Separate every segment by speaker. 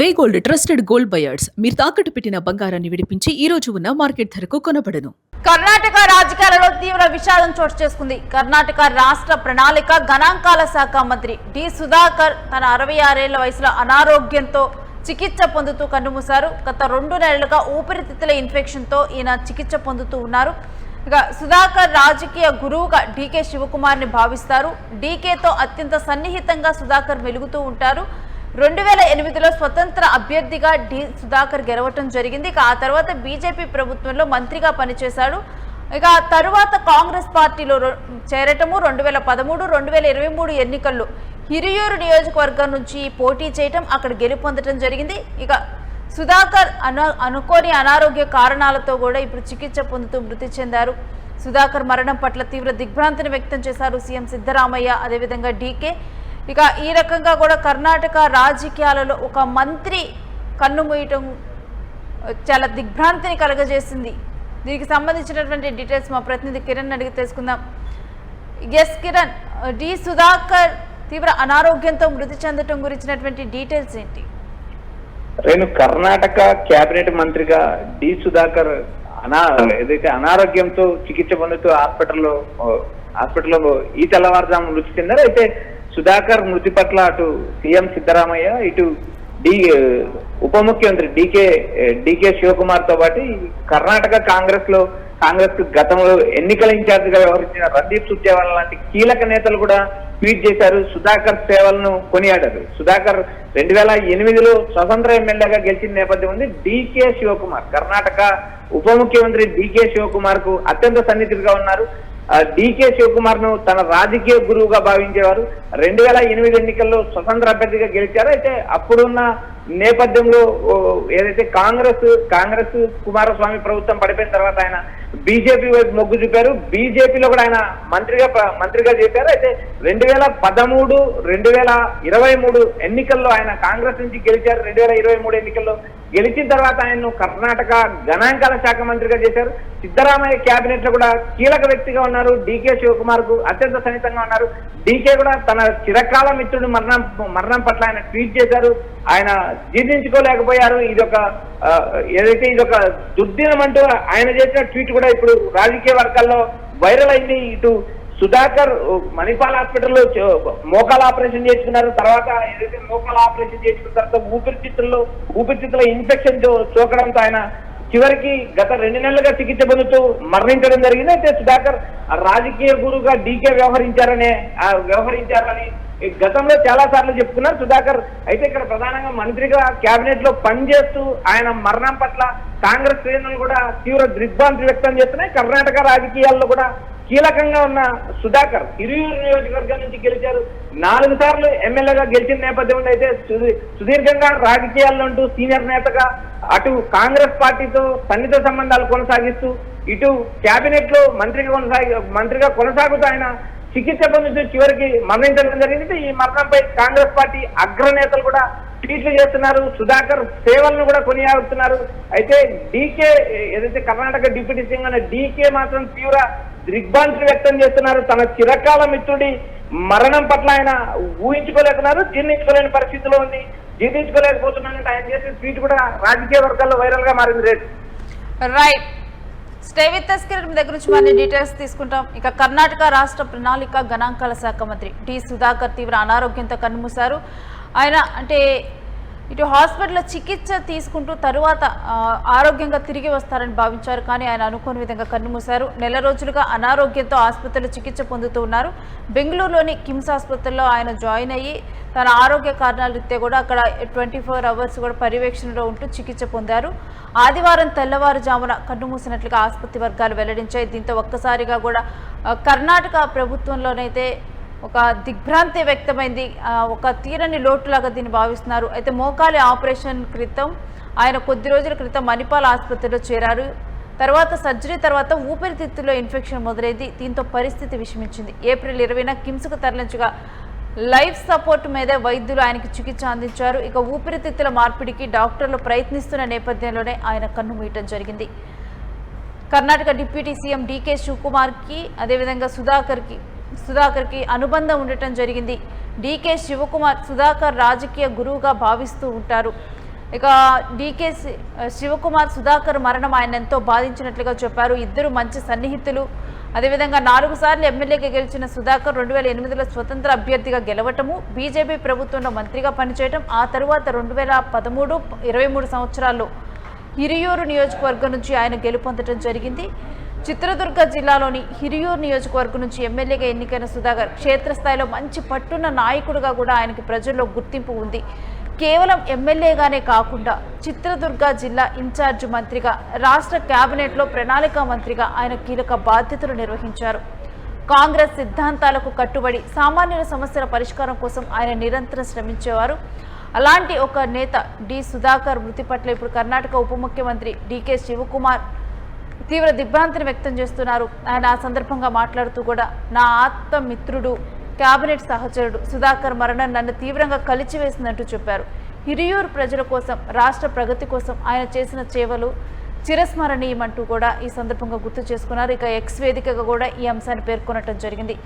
Speaker 1: వే gold trusted gold buyers మీరు తాకట్టు పెట్టిన బంగారాన్ని విడిపించి ఈ రోజు ఉన్న మార్కెట్ ధరకు కొనబడను.
Speaker 2: కర్ణాటక రాజకీయాలలో తీవ్ర విషాదం చోటు చేసుకుంది. కర్ణాటక రాష్ట్ర ప్రణాళిక గణాంకాల శాఖ మంత్రి డి సుధాకర్ తన 66 ఏళ్ల వయసులో అనారోగ్యంతో చికిత్స పొందుతూ కన్నుమూశారు. గత 2 నెలలుగా ఊపిరితిత్తుల ఇన్ఫెక్షన్తో ఈయన చికిత్స పొందుతూ ఉన్నారు. ఇక సుధాకర్ రాజకీయ గురువుగా డీకే శివకుమార్ని భావిస్తారు. డీకేతో అత్యంత సన్నిహితంగా సుధాకర్ మెలుగుతూ ఉంటారు. 2008లో స్వతంత్ర అభ్యర్థిగా డి సుధాకర్ గెలవటం జరిగింది. ఇక ఆ తర్వాత బీజేపీ ప్రభుత్వంలో మంత్రిగా పనిచేశాడు. ఇక తరువాత కాంగ్రెస్ పార్టీలో చేరటము 2013, 2023 ఎన్నికల్లో హిరియూరు నియోజకవర్గం నుంచి పోటీ చేయటం, అక్కడ గెలుపొందటం జరిగింది. ఇక సుధాకర్ అనుకోని అనారోగ్య కారణాలతో కూడా ఇప్పుడు చికిత్స పొందుతూ మృతి చెందారు. సుధాకర్ మరణం పట్ల తీవ్ర దిగ్భ్రాంతిని వ్యక్తం చేశారు సీఎం సిద్ధరామయ్య, అదేవిధంగా డీకే. ఇక ఈ రకంగా కూడా కర్ణాటక రాజకీయాలలో ఒక మంత్రి కన్నుమూయటం చాలా దిగ్భ్రాంతిని కలగజేసింది. దీనికి సంబంధించినటువంటి డీటెయిల్స్ మా ప్రతినిధి కిరణ్ అడిగి తెలుసుకుందాం. ఎస్ కిరణ్, డి సుధాకర్ తీవ్ర అనారోగ్యంతో మృతి చెందటం గురించినటువంటి డీటెయిల్స్ ఏంటి?
Speaker 3: నేను కర్ణాటక కేబినెట్ మంత్రిగా డి సుధాకర్ ఏదైతే అనారోగ్యంతో చికిత్స పొందుతూ హాస్పిటల్లో ఈ తెల్లవారుజాము మృతి చెందారు. అయితే సుధాకర్ మృతి పట్ల అటు సీఎం సిద్ధరామయ్య, ఇటు ఉప ముఖ్యమంత్రి డీకే శివకుమార్ తో పాటు కర్ణాటక కాంగ్రెస్ గతంలో ఎన్నికల ఇన్ఛార్జ్ గా వ్యవహరించిన రణదీప్ సుర్జేవాలా లాంటి కీలక నేతలు కూడా ట్వీట్ చేశారు. సుధాకర్ సేవలను కొనియాడారు. సుధాకర్ 2008లో స్వతంత్ర ఎమ్మెల్యేగా గెలిచిన నేపథ్యం ఉంది. డీకే శివకుమార్, కర్ణాటక ఉప ముఖ్యమంత్రి డీకే శివకుమార్ కు అత్యంత సన్నిహితుడిగా ఉన్నారు. డీకే శివకుమార్ ను తన రాజకీయ గురువుగా భావించేవారు. 2008 ఎన్నికల్లో స్వతంత్ర అభ్యర్థిగా గెలిచారు. అయితే అప్పుడున్న నేపథ్యంలో ఏదైతే కాంగ్రెస్ కుమారస్వామి ప్రభుత్వం పడిపోయిన తర్వాత ఆయన బీజేపీ వైపు మొగ్గు చూపారు. బీజేపీలో కూడా ఆయన మంత్రిగా చేశారు. అయితే 2013, 2023 ఎన్నికల్లో ఆయన కాంగ్రెస్ నుంచి గెలిచారు. 2023 ఎన్నికల్లో గెలిచిన తర్వాత ఆయన్ను కర్ణాటక గణాంకాల శాఖ మంత్రిగా చేశారు. సిద్ధరామయ్య కేబినెట్ లో కూడా కీలక వ్యక్తిగా ఉన్నారు. డీకే శివకుమార్ కు అత్యంత సన్నిహితంగా ఉన్నారు. డీకే కూడా తన చిరకాల మిత్రుడు మరణం పట్ల ఆయన ట్వీట్ చేశారు. ఆయన జీర్ణించుకోలేకపోయారు. ఇదొక దుర్దినం అంటూ ఆయన చేసిన ట్వీట్ కూడా ఇప్పుడు రాజకీయ వర్గాల్లో వైరల్ అయింది. ఇటు సుధాకర్ మణిపాల్ హాస్పిటల్లో మోకాల ఆపరేషన్ చేసుకున్నారు. తర్వాత ఏదైతే మోకాల ఆపరేషన్ చేసుకున్న తర్వాత ఊపిరితిత్తుల ఇన్ఫెక్షన్ సోకడంతో ఆయన చివరికి గత 2 నెలలుగా చికిత్స పొందుతూ మరణించడం జరిగింది. అయితే సుధాకర్ రాజకీయ గురువుగా డీకే వ్యవహరించారని గతంలో చాలా సార్లు చెప్పుకున్నారు సుధాకర్. అయితే ఇక్కడ ప్రధానంగా మంత్రిగా కేబినెట్ లో పనిచేస్తూ ఆయన మరణం పట్ల కాంగ్రెస్ శ్రేణులు కూడా తీవ్ర దిగ్భ్రాంతి వ్యక్తం చేస్తున్నాయి. కర్ణాటక రాజకీయాల్లో కూడా కీలకంగా ఉన్న సుధాకర్ హిరియూరు నియోజకవర్గం నుంచి గెలిచారు. 4 సార్లు ఎమ్మెల్యేగా గెలిచిన నేపథ్యంలో అయితే సుదీర్ఘంగా రాజకీయాల్లో ఉంటూ సీనియర్ నేతగా అటు కాంగ్రెస్ పార్టీతో సన్నిహిత సంబంధాలు కొనసాగిస్తూ ఇటు కేబినెట్ లో మంత్రిగా కొనసాగుతూ ఆయన చికిత్స పొందుతూ చివరికి మరణించడం జరిగింది. ఈ మరణంపై కాంగ్రెస్ పార్టీ అగ్రనేతలు కూడా ట్వీట్లు చేస్తున్నారు. సుధాకర్ సేవలను కూడా కొనియాడుతున్నారు. అయితే డీకే ఏదైతే కర్ణాటక డిప్యూటీ సీఎం అనే డీకే మాత్రం తీవ్ర దిగ్భ్రాంతి వ్యక్తం చేస్తున్నారు. తన చిరకాల మిత్రుడి మరణం పట్ల ఆయన ఊహించుకోలేకున్నారు. జీర్ణించుకోలేని పరిస్థితిలో ఉంది. జీర్ణించుకోలేకపోతున్నానంటే ఆయన చేసిన ట్వీట్ కూడా రాజకీయ వర్గాల్లో వైరల్ గా మారింది.
Speaker 2: Right, stay with us Kiran దగ్గర నుంచి మరిన్ని డీటెయిల్స్ తీసుకుంటాం. ఇక కర్ణాటక రాష్ట్ర ప్రణాళిక గణాంకాల శాఖ మంత్రి డి సుధాకర్ తీవ్ర అనారోగ్యంతో కన్నుమూశారు. ఆయన ఇటు హాస్పిటల్లో చికిత్స తీసుకుంటూ తరువాత ఆరోగ్యంగా తిరిగి వస్తారని భావించారు. కానీ ఆయన అనుకోని విధంగా కన్నుమూశారు. 1 నెల రోజులుగా అనారోగ్యంతో ఆసుపత్రిలో చికిత్స పొందుతూ ఉన్నారు. బెంగళూరులోని కిమ్స్ ఆసుపత్రిలో ఆయన జాయిన్ అయ్యి తన ఆరోగ్య కారణాల రీత్యా కూడా అక్కడ 24 అవర్స్ కూడా పర్యవేక్షణలో ఉంటూ చికిత్స పొందారు. ఆదివారం తెల్లవారుజామున కన్నుమూసినట్లుగా ఆసుపత్రి వర్గాలు వెల్లడించాయి. దీంతో ఒక్కసారిగా కూడా కర్ణాటక ప్రభుత్వంలోనైతే ఒక దిగ్భ్రాంతి వ్యక్తమైంది. ఒక తీరని లోటులాగా దీన్ని భావిస్తున్నారు. అయితే మోకాలి ఆపరేషన్ క్రితం ఆయన కొద్ది రోజుల క్రితం మణిపాల్ ఆసుపత్రిలో చేరారు. తర్వాత సర్జరీ తర్వాత ఊపిరితిత్తుల్లో ఇన్ఫెక్షన్ మొదలైంది. దీంతో పరిస్థితి విషమించింది. ఏప్రిల్ 20న కిమ్స్కు తరలించగా లైఫ్ సపోర్ట్ మీదే వైద్యులు ఆయనకి చికిత్స అందించారు. ఇక ఊపిరితిత్తుల మార్పిడికి డాక్టర్లు ప్రయత్నిస్తున్న నేపథ్యంలోనే ఆయన కన్నుమూయటం జరిగింది. కర్ణాటక డిప్యూటీ సీఎం డీకే శివకుమార్కి అదేవిధంగా సుధాకర్కి అనుబంధం ఉండటం జరిగింది. డీకే శివకుమార్ సుధాకర్ రాజకీయ గురువుగా భావిస్తూ ఉంటారు. ఇక డీకే శివకుమార్ సుధాకర్ మరణం ఆయన ఎంతో బాధించినట్లుగా చెప్పారు. ఇద్దరు మంచి సన్నిహితులు. అదేవిధంగా 4 సార్లు ఎమ్మెల్యేగా గెలిచిన సుధాకర్ 2008లో స్వతంత్ర అభ్యర్థిగా గెలవటము, బీజేపీ ప్రభుత్వంలో మంత్రిగా పనిచేయటం, ఆ తరువాత 2013, 23 సంవత్సరాల్లో హిరియూరు నియోజకవర్గం నుంచి ఆయన గెలుపొందడం జరిగింది. చిత్రదుర్గ జిల్లాలోని హిరియూరు నియోజకవర్గం నుంచి ఎమ్మెల్యేగా ఎన్నికైన సుధాకర్ క్షేత్రస్థాయిలో మంచి పట్టున్న నాయకుడిగా కూడా ఆయనకి ప్రజల్లో గుర్తింపు ఉంది. కేవలం ఎమ్మెల్యేగానే కాకుండా చిత్రదుర్గ జిల్లా ఇన్ఛార్జ్ మంత్రిగా, రాష్ట్ర కేబినెట్లో ప్రణాళికా మంత్రిగా ఆయన కీలక బాధ్యతలు నిర్వహించారు. కాంగ్రెస్ సిద్ధాంతాలకు కట్టుబడి సామాన్యుల సమస్యల పరిష్కారం కోసం ఆయన నిరంతరం శ్రమించేవారు. అలాంటి ఒక నేత డి సుధాకర్ మృతి పట్ల ఇప్పుడు కర్ణాటక ఉప ముఖ్యమంత్రి డీకే శివకుమార్ తీవ్ర దిగ్భ్రాంతిని వ్యక్తం చేస్తున్నారు. ఆయన ఆ సందర్భంగా మాట్లాడుతూ కూడా, నా ఆత్మ మిత్రుడు, కేబినెట్ సహచరుడు సుధాకర్ మరణం నన్ను తీవ్రంగా కలిచివేసిందంటూ చెప్పారు. హిరియూరు ప్రజల కోసం, రాష్ట్ర ప్రగతి కోసం ఆయన చేసిన సేవలు చిరస్మరణీయమంటూ కూడా ఈ సందర్భంగా గుర్తు చేసుకున్నారు. ఇక ఎక్స్ వేదికగా కూడా ఈ అంశాన్ని పేర్కొనడం జరిగింది.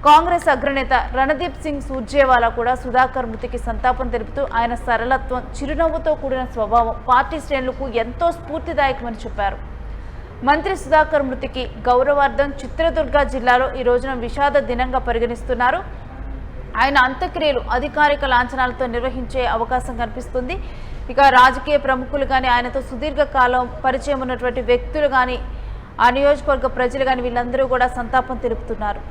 Speaker 2: కాంగ్రెస్ అగ్రనేత రణదీప్ సింగ్ సూర్జేవాలా కూడా సుధాకర్ మృతికి సంతాపం తెలుపుతూ ఆయన సరళత్వం, చిరునవ్వుతో కూడిన స్వభావం పార్టీ శ్రేణులకు ఎంతో స్ఫూర్తిదాయకమని చెప్పారు. మంత్రి సుధాకర్ మృతికి గౌరవార్థం చిత్రదుర్గ జిల్లాలో ఈ రోజున విషాద దినంగా పరిగణిస్తున్నారు. ఆయన అంత్యక్రియలు అధికారిక లాంఛనాలతో నిర్వహించే అవకాశం కనిపిస్తుంది. ఇక రాజకీయ ప్రముఖులు కానీ, ఆయనతో సుదీర్ఘకాలం పరిచయం ఉన్నటువంటి వ్యక్తులు కానీ, ఆ నియోజకవర్గ ప్రజలు కానీ వీళ్ళందరూ కూడా సంతాపం తెలుపుతున్నారు.